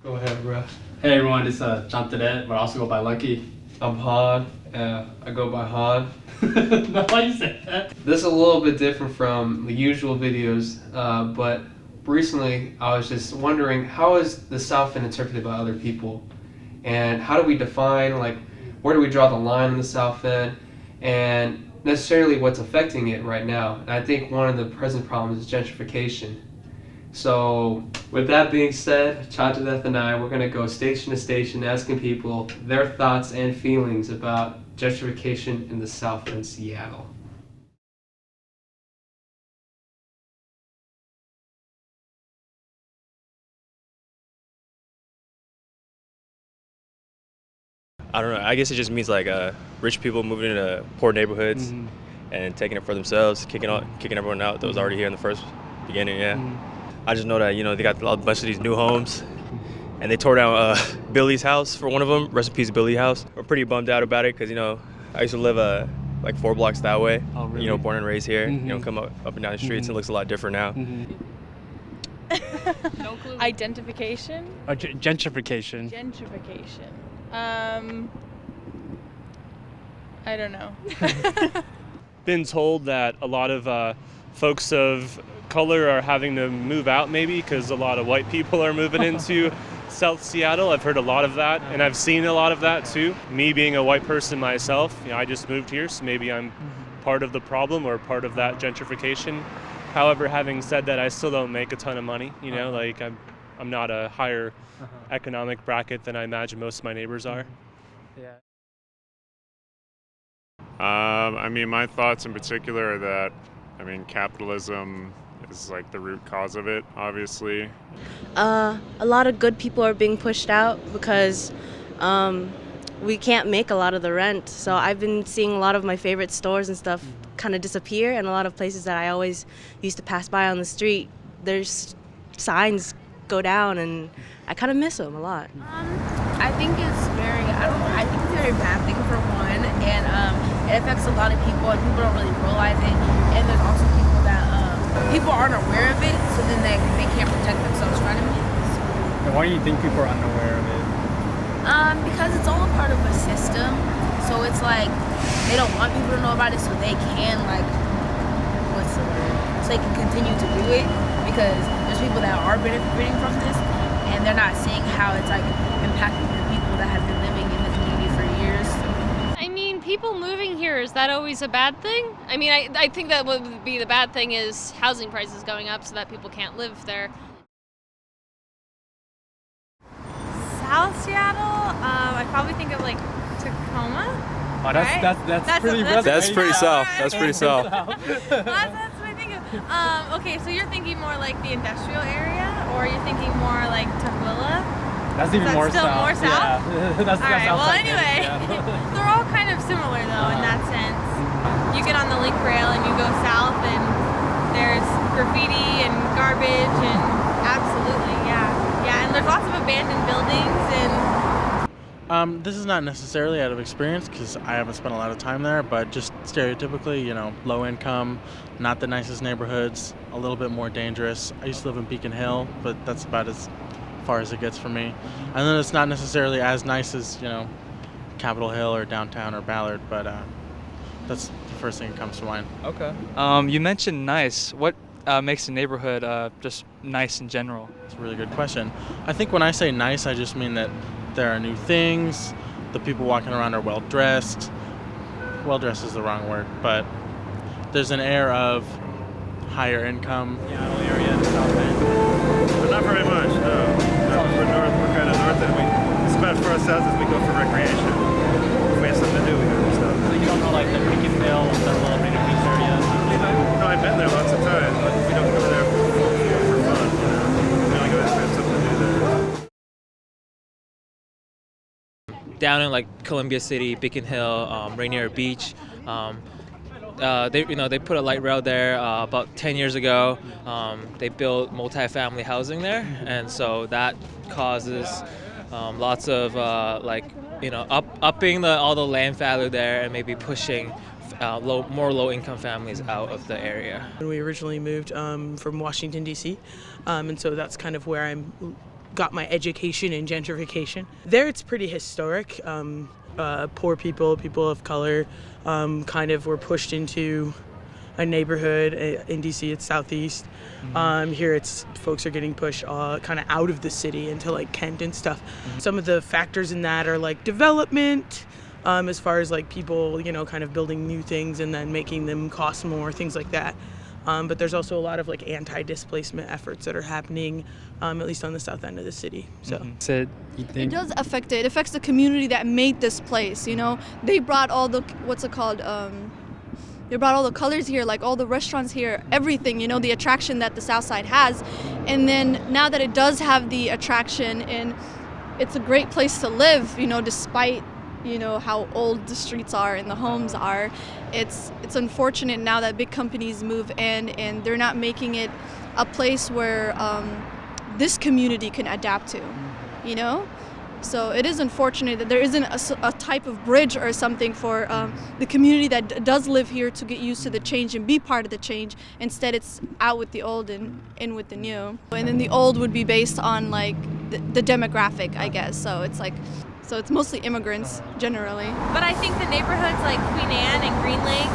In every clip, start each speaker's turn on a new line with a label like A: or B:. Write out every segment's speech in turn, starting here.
A: Go ahead, bro.
B: Hey everyone, it's Chanthadeth, but I also go by Lucky.
A: I'm Han. I go by Han.
B: That's why you said that.
A: This is a little bit different from the usual videos, but recently I was just wondering, how is the Soufend interpreted by other people? And how do we define, like, where do we draw the line in the Soufend? And necessarily what's affecting it right now. And I think one of the present problems is gentrification. So with that being said, Chanthadeth and I, we're going to go station to station asking people their thoughts and feelings about gentrification in the Soufend Seattle.
C: I don't know. I guess it just means like rich people moving into poor neighborhoods and taking it for themselves, kicking everyone out that was already here in the first beginning. Yeah. I just know that they got a bunch of these new homes, and they tore down Billy's house for one of them. Rest in peace, Billy's house. We're pretty bummed out about it because I used to live like 4 blocks that way.
B: Oh, really?
C: Born and raised here. Come up and down the streets. It looks a lot different now.
D: No clue. Identification?
B: Gentrification.
D: Gentrification. I don't know.
E: Been told that a lot of folks of color are having to move out maybe because a lot of white people are moving into South Seattle. I've heard a lot of that, and I've seen a lot of that too. Me being a white person myself, I just moved here, so maybe I'm part of the problem or part of that gentrification. However, having said that, I still don't make a ton of money. Like I'm not a higher economic bracket than I imagine most of my neighbors are.
B: Yeah.
F: I mean, my thoughts in particular are that, capitalism is like the root cause of it, obviously.
G: A lot of good people are being pushed out because we can't make a lot of the rent. So I've been seeing a lot of my favorite stores and stuff kind of disappear, and a lot of places that I always used to pass by on the street, there's signs go down, and I kind of miss them a lot.
H: I think it's I think it's a very bad thing for one, and it affects a lot of people, and people don't really realize it. And there's also people that people aren't aware of it, so then they can't protect themselves from it.
B: And why do you think people are unaware of it?
H: Because it's all a part of a system, so it's like they don't want people to know about it, so they can so they can continue to do it, because there's people that are benefiting from this, and they're not seeing how it's like impacting the people that have been living in the community for years.
I: I mean, people moving here, is that always a bad thing? I mean, I think that would be the bad thing is housing prices going up so that people can't live there.
D: South Seattle, I probably think of like Tacoma.
B: Oh, that's pretty
D: that's
C: That's pretty south. That's pretty south.
D: That's what I think of. Okay, so you're thinking more like the industrial area, or you're thinking more like Tukwila?
B: That's even more
D: still
B: south.
D: more south?
B: Yeah. That's
D: All right, well
B: outside
D: anyway,
B: Canada.
D: they're all kind of similar though in that sense. You get on the link rail and you go south, and there's graffiti and garbage, and absolutely, yeah, and there's lots of abandoned buildings and.
J: This is not necessarily out of experience because I haven't spent a lot of time there, but just stereotypically, low income, not the nicest neighborhoods, a little bit more dangerous. I used to live in Beacon Hill, but that's about as far as it gets for me. And then it's not necessarily as nice as, Capitol Hill or downtown or Ballard, but that's the first thing that comes to mind.
K: Okay. You mentioned nice. What makes a neighborhood just nice in general?
J: It's a really good question. I think when I say nice, I just mean that there are new things, the people walking around are well-dressed. Well-dressed is the wrong word, but there's an air of higher income.
F: Seattle area in the South End. But not very much, no. We're kind of north, and we spend first south as we go for recreation. If we have something to do, we do stuff.
B: So you don't know like the Beacon Hill, the little Rainier Beach area?
F: No, I've been there lots of times, but we don't go there for fun, We only go there if we have something to do there.
L: Down in like Columbia City, Beacon Hill, Rainier Beach, they put a light rail there about 10 years ago. They built multi-family housing there, and so that causes lots of upping all the land value there, and maybe pushing more low-income families out of the area.
M: When we originally moved from Washington D.C., and so that's kind of where got my education in gentrification. There it's pretty historic. Poor people of color kind of were pushed into a neighborhood. In DC it's Southeast. Here it's folks are getting pushed kind of out of the city into like Kent and stuff. Some of the factors in that are like development, as far as like people, you know, kind of building new things and then making them cost more, things like that. But there's also a lot of like anti-displacement efforts that are happening, at least on the south end of the city. So
N: it does affect it. It affects the community that made this place. You know, they brought all the they brought all the colors here, like all the restaurants here, everything. You know, the attraction that the South Side has, and then now that it does have the attraction and it's a great place to live. You know, despite how old the streets are and the homes are. It's unfortunate now that big companies move in and they're not making it a place where this community can adapt to, you know? So it is unfortunate that there isn't a type of bridge or something for the community that does live here to get used to the change and be part of the change. Instead, it's out with the old and in with the new. And then the old would be based on like the demographic, I guess. So it's mostly immigrants generally.
D: But I think the neighborhoods like Queen Anne and Green Lake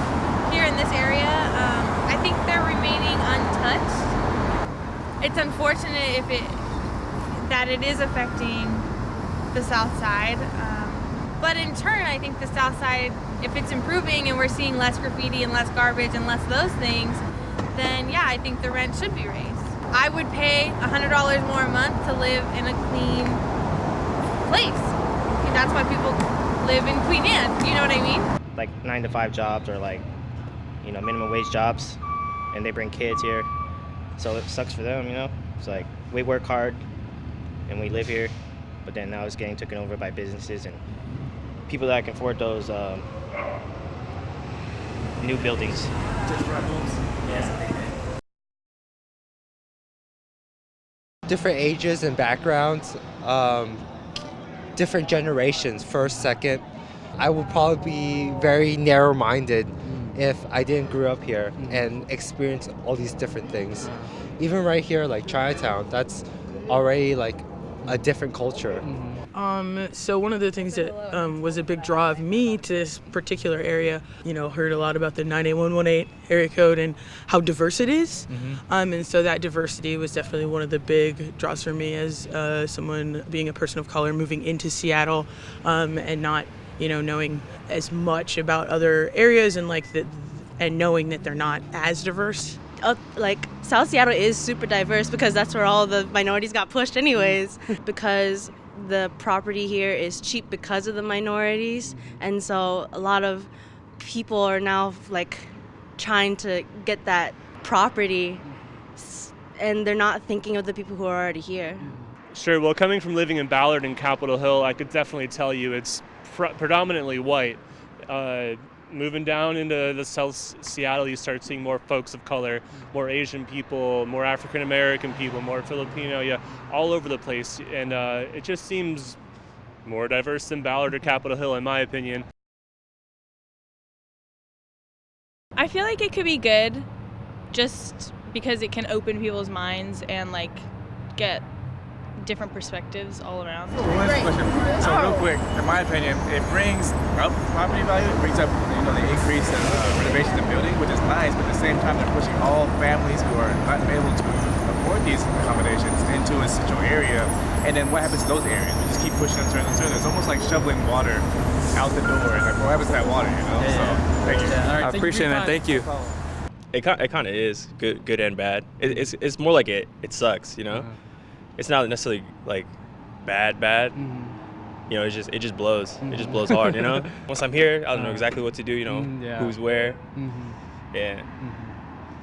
D: here in this area, I think they're remaining untouched. It's unfortunate that it is affecting the South Side. But in turn, I think the South Side, if it's improving and we're seeing less graffiti and less garbage and less of those things, then yeah, I think the rent should be raised. I would pay $100 more a month to live in a clean place. That's why people live in Queen Anne, you know what I mean?
O: Like 9-to-5 jobs or like, minimum wage jobs, and they bring kids here. So it sucks for them, It's like, we work hard and we live here, but then now it's getting taken over by businesses and people that can afford those new buildings.
P: Different ages and backgrounds. Different generations, first, second. I would probably be very narrow-minded if I didn't grow up here and experience all these different things. Even right here, like Chinatown, that's already like a different culture.
M: So one of the things that was a big draw of me to this particular area, heard a lot about the 98118 area code and how diverse it is. And so that diversity was definitely one of the big draws for me as someone being a person of color moving into Seattle and not, knowing as much about other areas and and knowing that they're not as diverse.
G: Like South Seattle is super diverse because that's where all the minorities got pushed anyways. Because the property here is cheap because of the minorities, and so a lot of people are now like trying to get that property, and they're not thinking of the people who are already here.
E: Sure, well, coming from living in Ballard and Capitol Hill, I could definitely tell you it's predominantly white. Moving down into the South Seattle, you start seeing more folks of color, more Asian people, more African American people, more Filipino, all over the place. And it just seems more diverse than Ballard or Capitol Hill, in my opinion.
Q: I feel like it could be good just because it can open people's minds and get different perspectives all around.
F: One question. So real quick, in my opinion, it brings up property value. It brings up, the increase in renovation of the building, which is nice. But at the same time, they're pushing all families who are not able to afford these accommodations into a central area. And then what happens to those areas? We just keep pushing them further and further. It's almost like shoveling water out the door. And what happens to that water? So thank you.
B: I appreciate it, man. Thank you.
C: It kind of is good and bad. It's more like it sucks, It's not necessarily like bad. It just blows. It just blows hard, Once I'm here, I don't know exactly what to do, who's where. Yeah.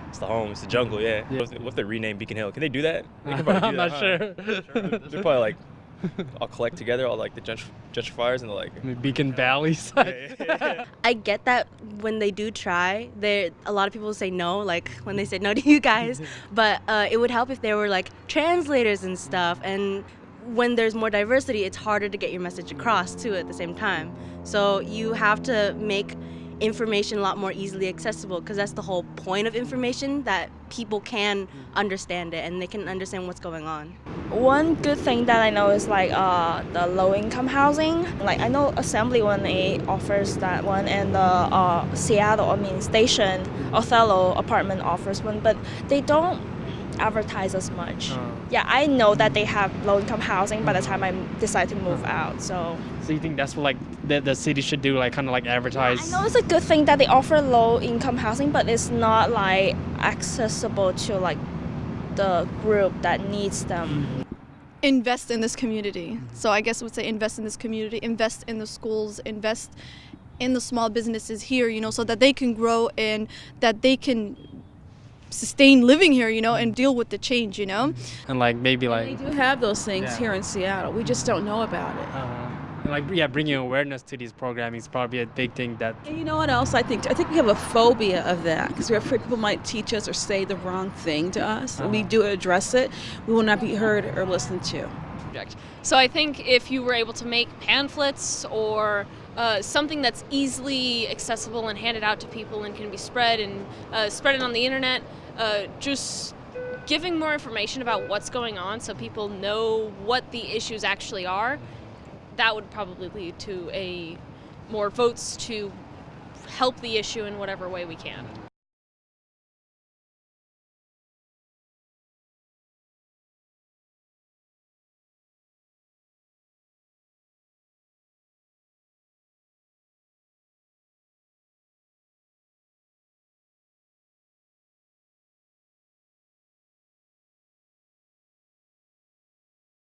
C: It's the home, it's the jungle, yeah. What if they rename Beacon Hill? Can they do that? They can probably do
B: I'm
C: that,
B: not sure.
C: They're probably all collect together, all the gentrifiers, and they're
B: Beacon Valley side.
C: Yeah.
G: I get that when they do try, a lot of people say no, when they say no to you guys, but it would help if there were translators and stuff, and when there's more diversity, it's harder to get your message across too at the same time. So you have to make information a lot more easily accessible, because that's the whole point of information, that people can understand it and they can understand what's going on.
R: One good thing that I know is like the low-income housing. Like I know Assembly 1A offers that one, and the Station Othello apartment offers one, but they don't advertise as much. Yeah, I know that they have low-income housing by the time I decide to move out. So
B: you think that's what like the city should do, like kind of like advertise?
R: I know it's a good thing that they offer low-income housing, but it's not like accessible to like the group that needs them.
N: Invest in this community. So I guess I would say invest in this community, invest in the schools, invest in the small businesses here, you know, so that they can grow and that they can sustain living here, you know, and deal with the change, you know.
B: And like maybe like
S: They do have those things here in Seattle. We just don't know about it.
B: and like yeah, bringing awareness to these programming is probably a big thing that.
S: And you know what else I think? I think we have a phobia of that because we're afraid people might teach us or say the wrong thing to us. When we do address it, we will not be heard or listened to.
I: So I think if you were able to make pamphlets or something that's easily accessible and handed out to people and can be spread and spread it on the internet, just giving more information about what's going on so people know what the issues actually are, that would probably lead to more votes to help the issue in whatever way we can.